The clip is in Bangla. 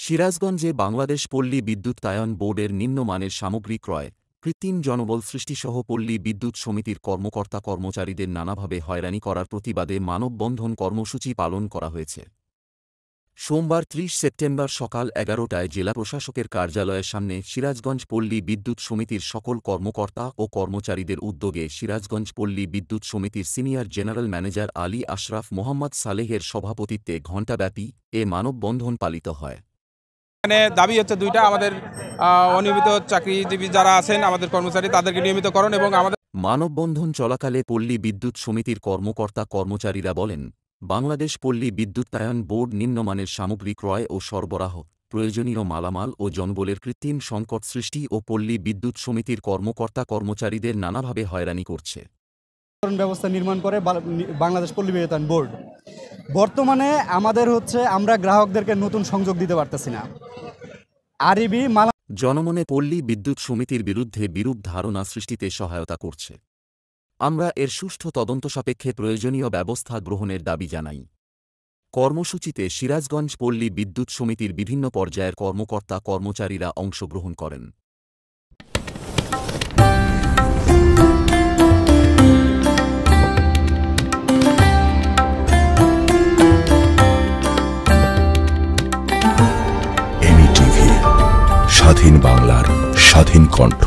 সিরাজগঞ্জে বাংলাদেশ পল্লী বিদ্যুতায়ন বোর্ডের নিম্নমানের সামগ্রী ক্রয়, কৃত্রিম জনবল সৃষ্টিসহ পল্লী বিদ্যুৎ সমিতির কর্মকর্তা-কর্মচারীদের নানাভাবে হয়রানি করার প্রতিবাদে মানববন্ধন কর্মসূচি পালন করা হয়েছে। সোমবার ৩০ সেপ্টেম্বর সকাল ১১টায় জেলা প্রশাসকের কার্যালয়ের সামনে সিরাজগঞ্জ পল্লী বিদ্যুৎ সমিতির সকল কর্মকর্তা ও কর্মচারীদের উদ্যোগে সিরাজগঞ্জ পল্লী বিদ্যুৎ সমিতির senior general manager Ali Ashraf Mohammad সালেহের সভাপতিত্বে ঘণ্টাব্যাপী এ মানববন্ধন পালিত হয়। এখানে দাবি হচ্ছে দুইটা, আমাদের অনিয়মিত চাকরিজীবী যারা আছেন আমাদের কর্মচারী তাদেরকে নিয়মিতকরণ এবং আমাদের মানববন্ধন চলাকালে পল্লী বিদ্যুৎ সমিতির কর্মকর্তা-কর্মচারীরা বলেন, বাংলাদেশ পল্লী বিদ্যুতায়ন বোর্ড নিম্নমানের সামগ্রী ক্রয় ও সরবরাহ, প্রয়োজনীয় মালামাল ও জনবলের কৃত্রিম সংকট সৃষ্টি ও পল্লী বিদ্যুৎ সমিতির কর্মকর্তা-কর্মচারীদের নানাভাবে হয়রানি করছে। ব্যবস্থা নির্মাণ করে বাংলাদেশ পল্লী বিদ্যুতায়ন বোর্ড। বর্তমানে আমাদের আমরা গ্রাহকদেরকে নতুন সংযোগ দিতে পারতেছি না। জনমনে পল্লী বিদ্যুৎ সমিতির বিরুদ্ধে বিরূপ ধারণা সৃষ্টিতে সহায়তা করছে। আমরা এর সুষ্ঠু তদন্ত সাপেক্ষে প্রয়োজনীয় ব্যবস্থা গ্রহণের দাবি জানাই। কর্মসূচিতে সিরাজগঞ্জ পল্লী বিদ্যুৎ সমিতির বিভিন্ন পর্যায়ের কর্মকর্তা-কর্মচারীরা অংশগ্রহণ করেন। স্বাধীন বাংলার স্বাধীন কণ্ঠ।